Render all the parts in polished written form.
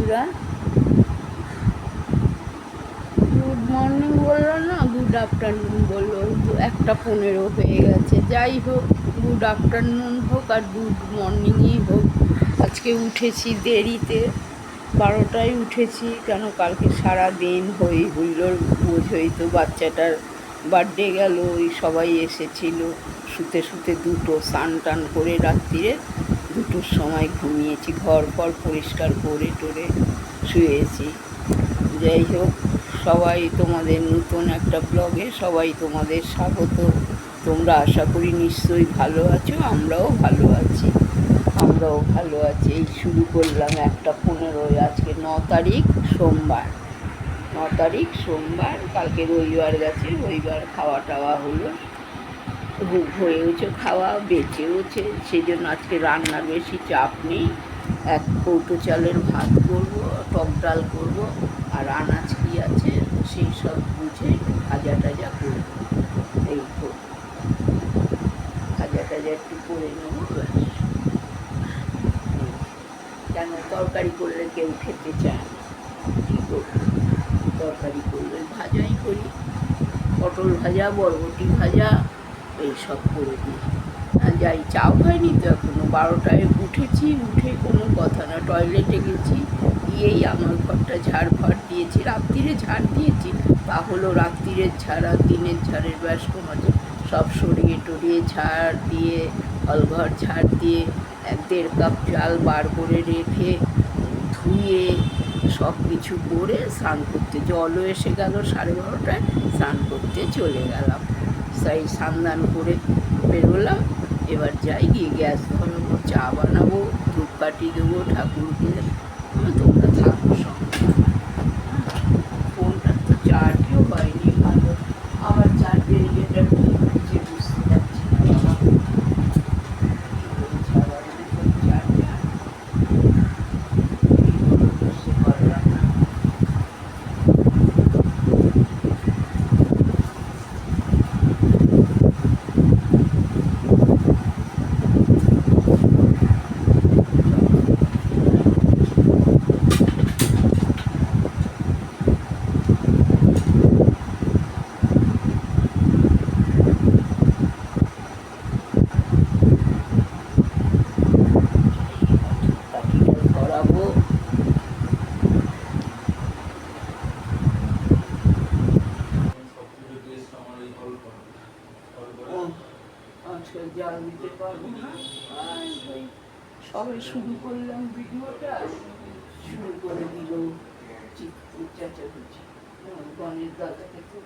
বন্ধুরা, good morning বললো না, গুড আফটারনুন বললো, 1:15 হয়ে গেছে। যাই হোক, গুড আফটারনুন হোক আর গুড মর্নিংই হোক, আজকে উঠেছি দেরিতে, 12টায় উঠেছি। কেন, কালকে সারা দিন হই হুল্লোড়, বোঝই তো, বাচ্চাটার বার্থডে গেল, ওই সবাই এসেছিল। শুতে শুতে দুটো, স্নান টান করে রাত্রিরে 2টোর সময় ঘুমিয়েছি, ঘর ফর পরিষ্কার করে টোরে শুয়েছি। যাই হোক, সবাই তোমাদের নতুন একটা ব্লগে সবাই তোমাদের স্বাগত। তোমরা আশা করি নিশ্চয়ই ভালো আছো, আমরাও ভালো আছি। এই শুরু করলাম 1:15। আজকে 9 তারিখ সোমবার, কালকে রবিবার গেছে, রবিবার খাওয়া টাওয়া হলো, হয়েওছে, খাওয়া বেঁচেওছে, সেই জন্য আজকে রান্নার বেশি চাপ নেই। 1 কৌটো চালের ভাত করবো, টক ডাল করবো, আর আনাজ কি আছে সেই সব বুঝে ভাজা টাজা করবো। এই তো ভাজা টাজা একটু করে নেবো। কেন, তরকারি করলে কেউ খেতে চায় না, কী করবো, তরকারি করলে ভাজাই করি, পটল ভাজা, বরবটি ভাজা, এইসব করে দিই। যাই, চাও হয়নি তো এখনো, 12টায় উঠেছি, উঠে কোনো কথা না, টয়লেটে গেছি, গিয়েই আমার ঘরটা ঝাড় ফাড় দিয়েছি, রাত্রিরে ঝাড় দিয়েছি, তা হলো রাত্রিরের ঝাড় আর দিনের ঝাড়ের ব্যাস কোনো সব সরিয়ে টরিয়ে ঝাড় দিয়ে, হলঘর ঝাড় দিয়ে 1.5 কাপ চাল বার করে রেখে ধুয়ে সব কিছু করে স্নান করতে, জলও এসে গেল 12:30টায়, স্নান করতে চলে গেলাম। তাই স্নান করে বেরোলাম। এবার যাই, গিয়ে গ্যাস ধরাবো, চা বানাবো, ধূপকাঠি দেবো ঠাকুরকে। তোমরা থাকো সঙ্গে। ফোনটা তো চার্জও হয়নি ভালো, আবার চার্জের ইয়েটা বুঝতে পারছি না বাবা। জাল দিতে পারবো না, সবাই শুরু করলাম ভিডিওটা, শুরু করে দিল চেঁচামেচি। গণেশ দাদাকে তো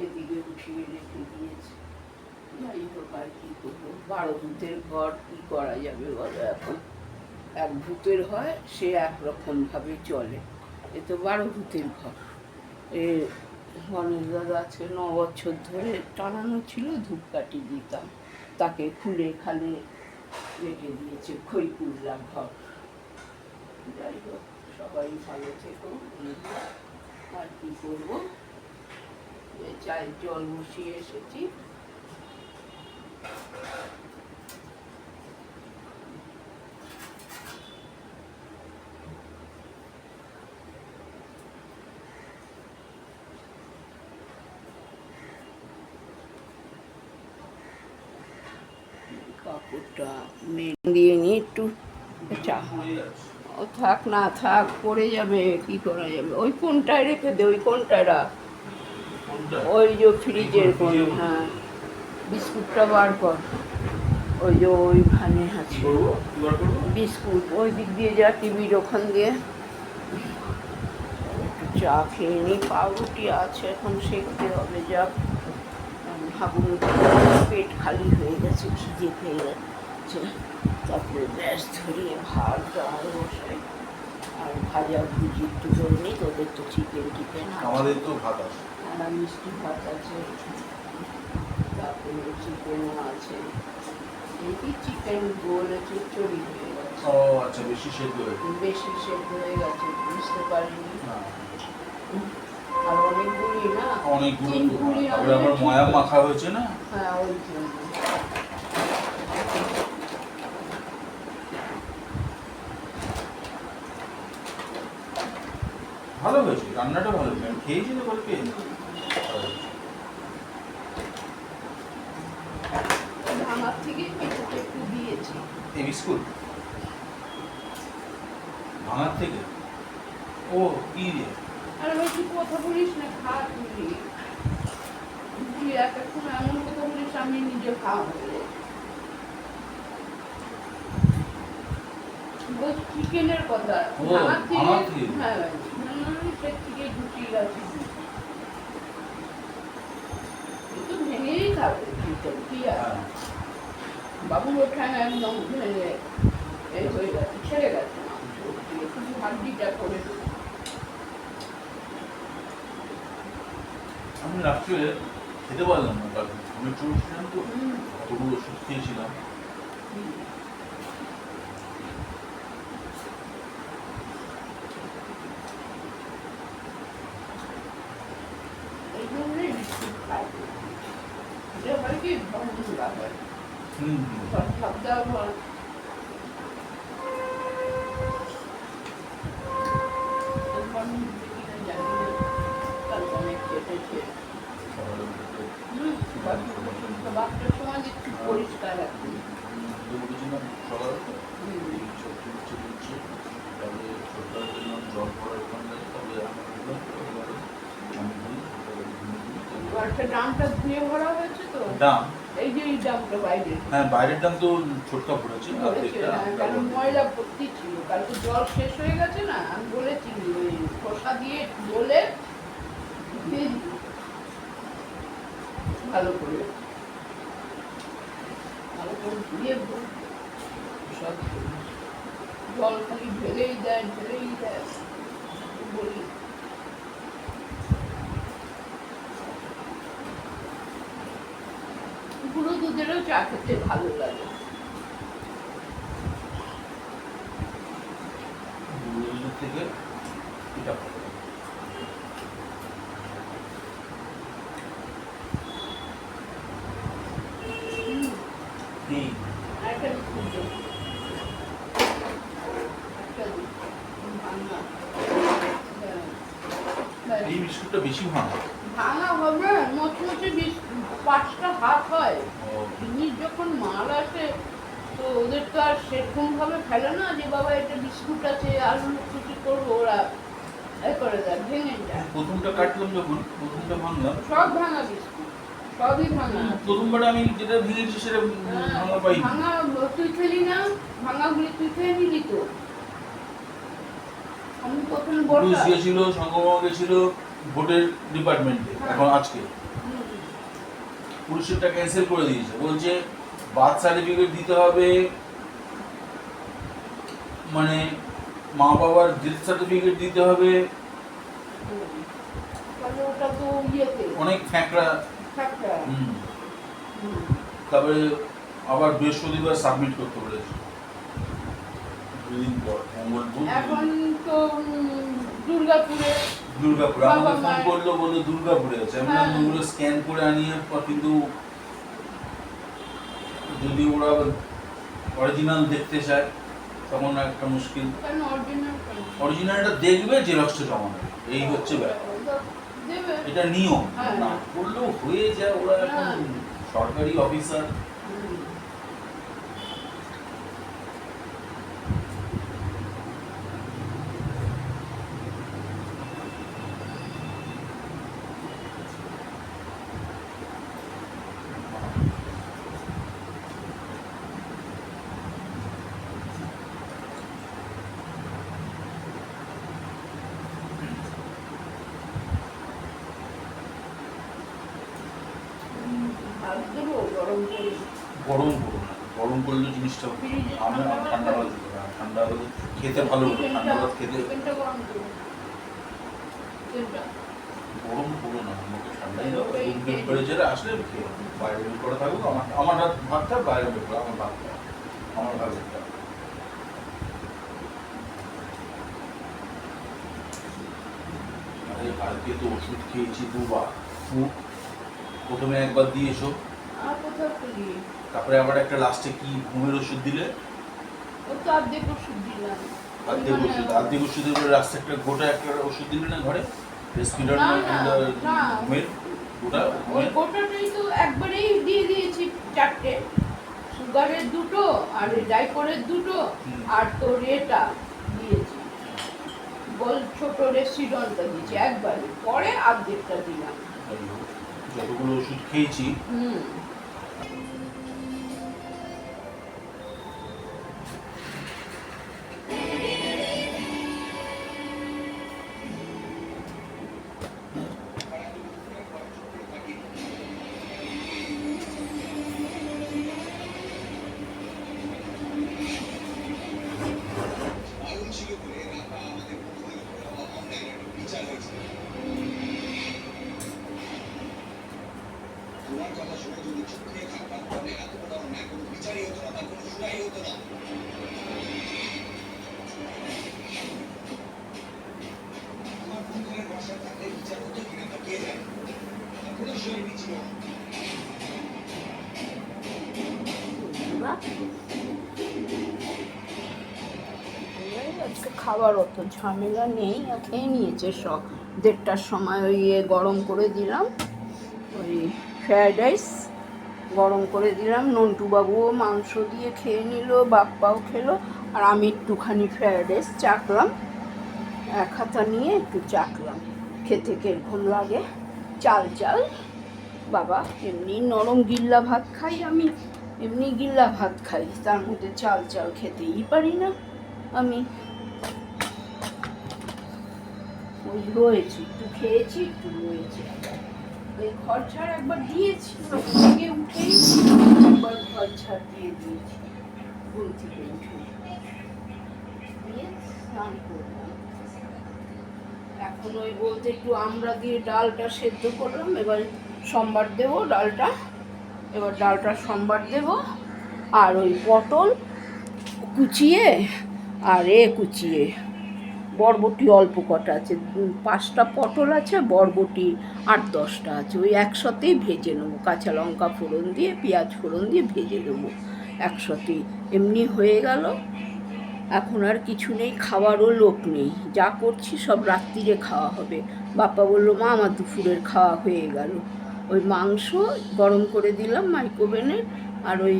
এদিকে উঠিয়ে রেখে দিয়েছে। যাই হোক, আর কি করবো, 12 ভূতের ঘর, কি করা যাবে বলো। এখন 1 ভূতের হয়, সে একরকমভাবে চলে, এ তো 12 ভূতের ঘর। এ গণেশ দাদা আজকে 9 বছর ধরে টানানো ছিল, ধূপকাঠি দিতাম, তাকে খুলে খালে রেখে দিয়েছে, খইকুল্লা ঘর। যাই হোক, সবাই ভালো থেকো। আর কি করবো, চায়ের জল বসিয়ে এসেছি। কাপড়টা দিয়ে নিয়ে একটু চা, ও থাক না থাক, পড়ে যাবে, কি করা যাবে। ওই কোনটায় রেখে দে, ওই কোনটায় রাখ, ওই যে ফ্রিজের কোন, হ্যাঁ, বিস্কুটটা বার কর, ওই যে ওইখানে আছে বিস্কুট, ওই দিক দিয়ে যা, টিভির ওখান দিয়ে। একটু চা খেয়ে নিই, পাউরুটি আছে এখন সেঁকতে হবে, যা ভাবুন, পেট খালি হয়ে গেছে, খিদে খেয়ে যাচ্ছে। তারপরে গ্যাস ধরিয়ে ভাত ডাল বসাই, আর ভাজা ভুজি একটু করে নিই। তোদের তো চিকেন টিকেন, আমাদের তো ভাত আছে, মিষ্টি ভাত আছে, তারপরে চিকেনও আছে। এই চিকেন বলে চচ্চড়ি হয়ে গেছে। ও আচ্ছা, বেশি সেদ্ধ হয়ে গেছে, বুঝতে পারিনি। আর অনেকগুলি না, অনেকগুলো, তারপরে আবার ময়া মাখা হয়েছে না, হ্যাঁ, ওই জন্য। ভালো হয়েছে, রান্নাটা ভালো হয়েছে। আমি খেয়েছি তো বলে পেয়েছি। ভাঙার থেকে পেঁপেটা একটু দিয়েছি। এই বিস্কুট ভাঙার থেকে ও কি দিয়ে আর বেশি কথা বলিস না, খা তুই। তুই এক এক সময় এমন কথা বলিস আমি নিজে খাওয়া হয়ে বলছি চিকেনের কথা। ও, ভাঙার ভাঙার থেকে থেকে? হ্যাঁ সে থেকে ঢুকিয়ে গেছে। একটু ভেঙেই খাবে চিকেন, কি আর হ্যাঁ। বাবুর ওঠায় না একদম ভেঙে এই হয়ে গেছে, ছেড়ে গেছে মাংস দিয়ে, শুধু হাড্ডিটা করে দিল। আমি রাত্রে খেতে পারলাম না কালকে, আমি চলছিলাম তো, হুম। কতগুলো ওষুধ খেয়েছিলাম। এই জন্যই বিস্কুট খাই। এটা হয় কি ভঙ্গুরা হয়, হুম ভাবদা হয়। এরপর নিজে কিনা জানি না, কালকে অনেক কেটেছে। সকালে উঠে বাচ্চার সময় একটু পরিষ্কার রাখি। উঠেছিলাম সকালে, এই সবজি উঠছে দিচ্ছে, তারপরে ছোটটার জন্য জল পড়া ওখানে, তারপরে আমি উঠলাম, এবারে আমি দিই, তারপরে ঘুমিয়ে দিই। একটা ডামটা ধুয়ে ভরা হয়েছে তো, ডাম, এই যে এই ডামটা বাইরে হ্যাঁ বাইরের ডাম তো ছোটকা পড়েছে, আর ধরেছে, একটা কারণ ময়লা ভর্তি ছিল। কালকে জল শেষ হয়ে গেছে না, আমি বলেছি ওই খোসা দিয়ে বলে ধুয়ে দিই ভালো করে, ভালো করে ধুয়ে সব জল খালি ঢেলেই দেয় বলি। গুঁড়ো দুধেরও চা খেতে ভালো লাগে। দুধের থেকে এটা ভালো। এই আরেকটা বিস্কুট দিন। একটা দিন। ভাঙা। ব্যাস। এই বিস্কুটটা বেশি ভাঙা। ভাঙা হবে মচমচে পাঁচটা হাত হয়। ও, জিনিস যখন মাল আসে তো ওদের তো আর সেরকম ভাবে ফেলে না যে বাবা এটা বিস্কুট আছে আলু কুচি করবো, ওরা এ করে দেয়, ভেঙে যায়। প্রথমটা কাটলাম যখন, প্রথমটা ভাঙলাম, সব ভাঙা বিস্কুট, সবই ভাঙা। প্রথমবার আমি যেটা ভেঙেছি সেটা হ্যাঁ, ভাঙা পাইনি। ভাঙা তুই খেলি না, ভাঙাগুলি তুই খেয়ে নিলি তো। আমি প্রথমে পুলিশ বললাম গিয়েছিল, সংগমা গেছিল ভোটের ডিপার্টমেন্টে, এখন আজকে পুলিশেরটা ক্যান্সেল করে দিয়েছে, বলছে বার্থ সার্টিফিকেট দিতে হবে, মানে মা বাবার ডেথ সার্টিফিকেট দিতে হবে, ওটা তো ইয়েতে অনেক ফ্যাঁকড়া। একটা তারপরে আবার বৃহস্পতিবার সাবমিট করতে বলেছে, দুদিন পর, মঙ্গল বুধ। এখন তো দুর্গাপুরে দুর্গাপুরে বাবা আমাকে ফোন মায়ের- করলো, বললো দুর্গাপুরে আছে। আমি হ্যাঁ। বললাম, ওগুলো স্ক্যান করে আনিয়ে কিন্তু যদি ওরা অরিজিনাল দেখতে চায় তখন একটা মুশকিল। কেন অরিজিনাল অরিজিনালটা দেখবে, জেরক্সটা জমা দেবে, এই হচ্ছে ব্যাপার। দেবে। এটা নিয়ম, হ্যাঁ। না করলেও হয়ে যায়, ওরা এখন হ্যাঁ। সরকারি অফিসার। ভাত দেবো গরম করে। গরম করো না, গরম করলে জিনিসটা ফ্রিজে আমি ঠান্ডা ঠান্ডা ভাত ভাত দিতে পারি। ঠান্ডা ভাত খেতে ভালো লাগে, ঠান্ডা ভাত খেতে। চিকেনটা গরম করবো। চিকেনটা গরম করো না, আমাকে ঠান্ডাই দাও। রুম টেম্পারেচারে আসলে খেয়ে নেবো। বাইরে বের করে থাকুক, আমার ভাতটা বাইরে বের করে, আমার ভাতটা, আমার ভাতটা। আরে কালকে তো ওষুধ খেয়েছি দুবার। প্রথমে একবার দিয়ে এসো, আর কোথাও করি, তারপরে আবার একটা লাস্টে কি ঘুমের ওষুধ দিলে। ও তো অর্ধেক ওষুধ দিলাম। অর্ধেক ওষুধের উপরে রাস্তা একটা গোটা একটা ওষুধ দিলে না ঘরে রেসপিরার না, না। ঘুমের গোটা ওই গোটাটাই তো একবারেই দিয়ে দিয়েছি 4টে, সুগারের 2টো আর ডাইপোরের 2টো আর তোর এটা দিয়েছি, বল ছোট রেসিডনটা দিয়েছি একবারে, পরে অর্ধেকটা দিলাম। যতগুলো ওষুধ খেয়েছি তোমার কথা শুনে যদি চুপ করে থাকতাম তাহলে এত বড় অন্যায় কোনো বিচারই হতো না, তার কোনো শুনাই হতো না। আমার বন্ধুদের বাসায় থাকলে বিচার হতো কিনা তা কে জানে, তার কোনো শুনানি ছিল না। আজকে খাবার অত ঝামেলা নেই, খেয়ে নিয়েছে সব। 1:30টার সময় ওই গরম করে দিলাম, ওই ফ্রায়েড রাইস গরম করে দিলাম, নন্টুবাবুও মাংস দিয়ে খেয়ে নিল, বাপ্পাও খেলো, আর আমি একটুখানি ফ্রায়েড রাইস চাখলাম, 1 হাতা নিয়ে একটু চাখলাম, খেতে কিরকম লাগে। চাল চাল বাবা, এমনি নরম গিল্লা ভাত খাই আমি, এমনি গিল্লা ভাত খাই, তার মধ্যে চাল চাল খেতেই পারি না আমি। ওই রয়েছে, একটু খেয়েছি, একটু রয়েছে। ওই ঘর ছাড় একবার দিয়েছি, থেকে উঠেই একবার ঘর ছাড় দিয়ে দিয়েছি, ঘুম থেকে উঠে দিয়ে স্নান করলাম। এখন ওই বলতে একটু আমরা দিয়ে ডালটা সেদ্ধ করলাম, এবার সোমবার দেবো ডালটা, এবার ডালটা সোমবার দেবো। আর ওই পটল কুচিয়ে আর কুচিয়ে, বরবটি অল্প কটা আছে, 5টা পটল আছে, বরবটি 8-10টা আছে, ওই একসাথেই ভেজে নেবো, কাঁচা লঙ্কা ফোড়ন দিয়ে পেঁয়াজ ফোড়ন দিয়ে ভেজে নেবো একসাথেই, এমনি হয়ে গেল। এখন আর কিছু নেই, খাওয়ারও লোক নেই, যা করছি সব রাত্রিরে খাওয়া হবে। বাপ্পা বললো মা আমার দুপুরের খাওয়া হয়ে গেল, ওই মাংস গরম করে দিলাম মাইক্রোওভেনে, আর ওই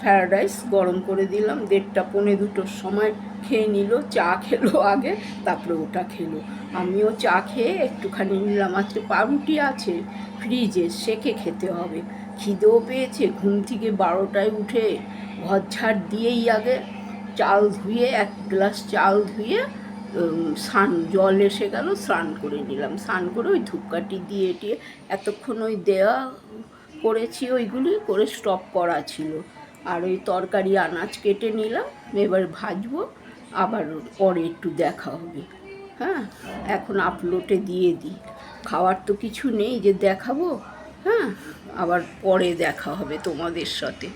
ফ্রায়েড রাইস গরম করে দিলাম, 1:30 পৌনে 2টোর সময় খেয়ে নিল, চা খেলো আগে, তারপরে ওটা খেলো। আমিও চা খেয়ে একটুখানি নিলাম, আজকে পাউরুটি আছে ফ্রিজে, সেকে খেতে হবে। খিদেও পেয়েছে, ঘুম থেকে 12টায় উঠে ঘর ঝাড় দিয়েই আগে চাল ধুয়ে 1 গ্লাস চাল ধুয়ে স্নান, জল এসে গেল, স্নান করে নিলাম, স্নান করে ওই ধূপকাঠি দিয়ে টিয়ে এতক্ষণ ওই দেওয়া করেছি, ওইগুলি করে স্টপ করা ছিল। আর ওই তরকারি আনাজ কেটে নিলাম, এবার ভাজবো, আবার পরে একটু দেখা হবে। হ্যাঁ, এখন আপলোডে দিয়ে দিই, খাওয়ার তো কিছু নেই যে দেখাবো। হ্যাঁ, আবার পরে দেখা হবে তোমাদের সাথে।